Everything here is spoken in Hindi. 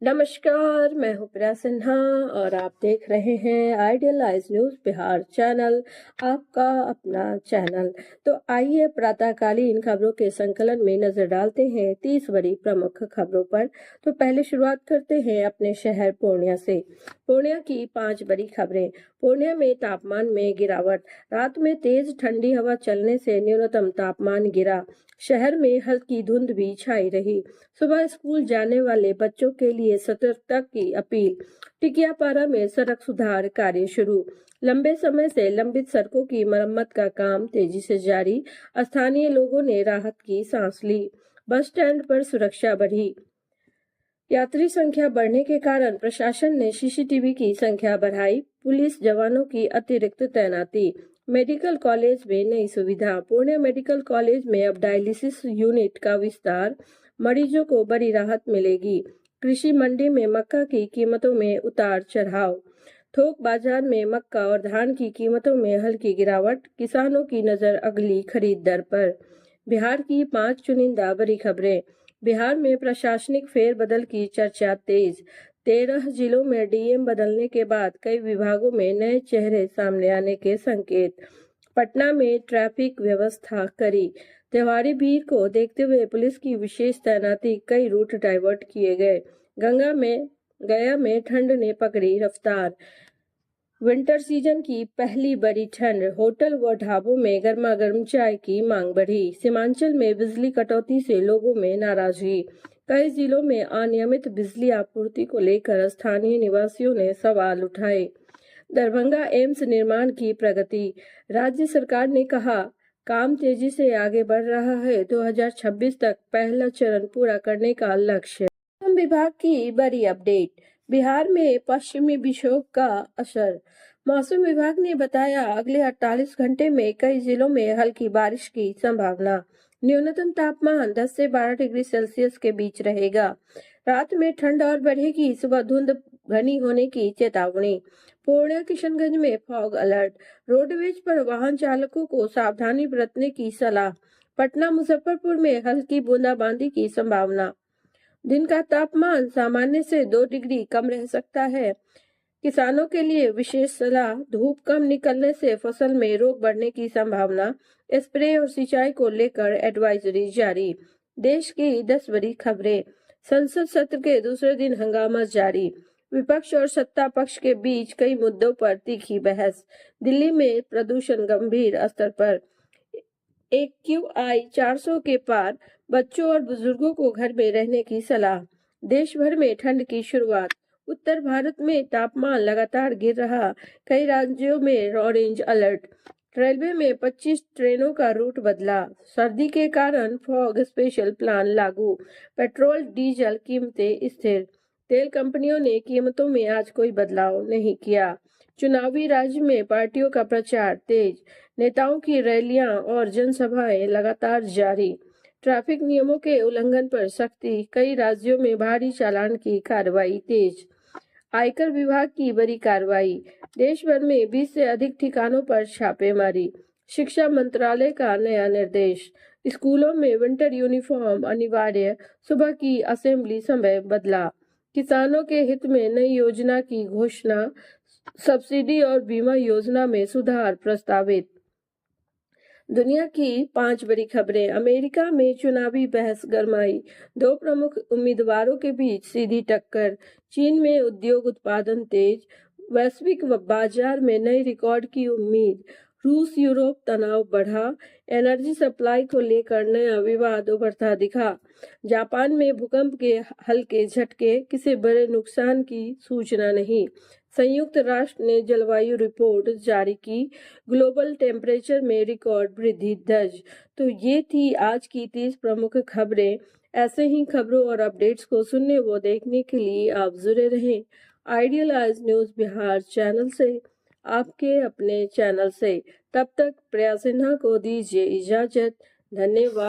नमस्कार, मैं हूँ प्रिया सिन्हा और आप देख रहे हैं ideal eyes news Bihar channel, आपका अपना चैनल। तो आइए प्रातःकालीन खबरों के संकलन में नजर डालते हैं 30 बड़ी प्रमुख खबरों पर। तो पहले शुरुआत करते हैं अपने शहर पूर्णिया से। पूर्णिया की 5 बड़ी खबरें। पूर्णिया में तापमान में गिरावट, रात में तेज ठंडी हवा चलने से न्यूनतम तापमान गिरा। शहर में हल्की धुंध भी छाई रही। सुबह स्कूल जाने वाले बच्चों के लिए सतर्कता की अपील। टिकियापारा में सड़क सुधार कार्य शुरू। लंबे समय से लंबित सड़कों की मरम्मत का काम तेजी से जारी। स्थानीय लोगों ने राहत की सांस ली। बस स्टैंड पर सुरक्षा बढ़ी। यात्री संख्या बढ़ने के कारण प्रशासन ने सीसीटीवी की संख्या बढ़ाई। पुलिस जवानों की अतिरिक्त तैनाती। मेडिकल कॉलेज में नई सुविधा। पुणे मेडिकल कॉलेज में अब डायलिसिस यूनिट का विस्तार। मरीजों को बड़ी राहत मिलेगी। कृषि मंडी में मक्का की कीमतों में उतार चढ़ाव। थोक बाजार में मक्का और धान की कीमतों में हल्की गिरावट। किसानों की नजर अगली खरीद दर पर। बिहार की 5 चुनिंदा बड़ी खबरें। बिहार में प्रशासनिक फेरबदल की चर्चा तेज। 13 जिलों में डीएम बदलने के बाद कई विभागों में नए चेहरे सामने आने के संकेत। पटना में ट्रैफिक व्यवस्था कड़ी। त्योहारी भीड़ को देखते हुए पुलिस की विशेष तैनाती, कई रूट डाइवर्ट किए गए। गया में ठंड ने पकड़ी रफ्तार। विंटर सीजन की पहली बड़ी ठंड। होटल व ढाबों में गर्मा गर्म चाय की मांग बढ़ी। सीमांचल में बिजली कटौती से लोगों में नाराजगी। कई जिलों में अनियमित बिजली आपूर्ति को लेकर स्थानीय निवासियों ने सवाल उठाए। दरभंगा एम्स निर्माण की प्रगति। राज्य सरकार ने कहा, काम तेजी से आगे बढ़ रहा है। 2026 तक पहला चरण पूरा करने का लक्ष्य। मौसम विभाग की बड़ी अपडेट। बिहार में पश्चिमी विक्षोभ का असर। मौसम विभाग ने बताया, अगले 48 घंटे में कई जिलों में हल्की बारिश की संभावना। न्यूनतम तापमान 10 से 12 डिग्री सेल्सियस के बीच रहेगा। रात में ठंड और बढ़ेगी। सुबह धुंध घनी होने की चेतावनी। पूर्णिया किशनगंज में फॉग अलर्ट। रोडवेज पर वाहन चालकों को सावधानी बरतने की सलाह। पटना मुजफ्फरपुर में हल्की बूंदाबांदी की संभावना। दिन का तापमान सामान्य से 2 डिग्री कम रह सकता है। किसानों के लिए विशेष सलाह। धूप कम निकलने से फसल में रोग बढ़ने की संभावना। स्प्रे और सिंचाई को लेकर एडवाइजरी जारी। देश की 10 बड़ी खबरें। संसद सत्र के दूसरे दिन हंगामा जारी। विपक्ष और सत्ता पक्ष के बीच कई मुद्दों पर तीखी बहस। दिल्ली में प्रदूषण गंभीर स्तर पर। AQI 400 के पार। बच्चों और बुजुर्गों को घर में रहने की सलाह। देश भर में ठंड की शुरुआत। उत्तर भारत में तापमान लगातार गिर रहा। कई राज्यों में ऑरेंज अलर्ट। रेलवे में 25 ट्रेनों का रूट बदला। सर्दी के कारण फॉग स्पेशल प्लान लागू। पेट्रोल डीजल कीमतें स्थिर। तेल कंपनियों ने कीमतों में आज कोई बदलाव नहीं किया। चुनावी राज्य में पार्टियों का प्रचार तेज। नेताओं की रैलियां और जनसभाएं लगातार जारी। ट्रैफिक नियमों के उल्लंघन पर सख्ती। कई राज्यों में भारी चालान की कार्रवाई तेज। आयकर विभाग की बड़ी कार्रवाई। देश भर में 20 से अधिक ठिकानों पर छापेमारी। शिक्षा मंत्रालय का नया निर्देश। स्कूलों में विंटर यूनिफॉर्म अनिवार्य। सुबह की असेंबली समय बदला। किसानों के हित में नई योजना की घोषणा। सब्सिडी और बीमा योजना में सुधार प्रस्तावित। दुनिया की 5 बड़ी खबरें। अमेरिका में चुनावी बहस गरमाई। 2 प्रमुख उम्मीदवारों के बीच सीधी टक्कर। चीन में उद्योग उत्पादन तेज। वैश्विक बाजार में नए रिकॉर्ड की उम्मीद। रूस यूरोप तनाव बढ़ा। एनर्जी सप्लाई को लेकर नया विवाद उभरता दिखा। जापान में भूकंप के हल्के झटके। किसी बड़े नुकसान की सूचना नहीं। संयुक्त राष्ट्र ने जलवायु रिपोर्ट जारी की। ग्लोबल टेम्परेचर में रिकॉर्ड वृद्धि दर्ज। तो ये थी आज की 30 प्रमुख खबरें। ऐसे ही खबरों और अपडेट्स को सुनने व देखने के लिए आप जुड़े रहें ideal eyes news Bihar channel से, आपके अपने चैनल से। तब तक प्रिया सिन्हा को दीजिए इजाजत। धन्यवाद।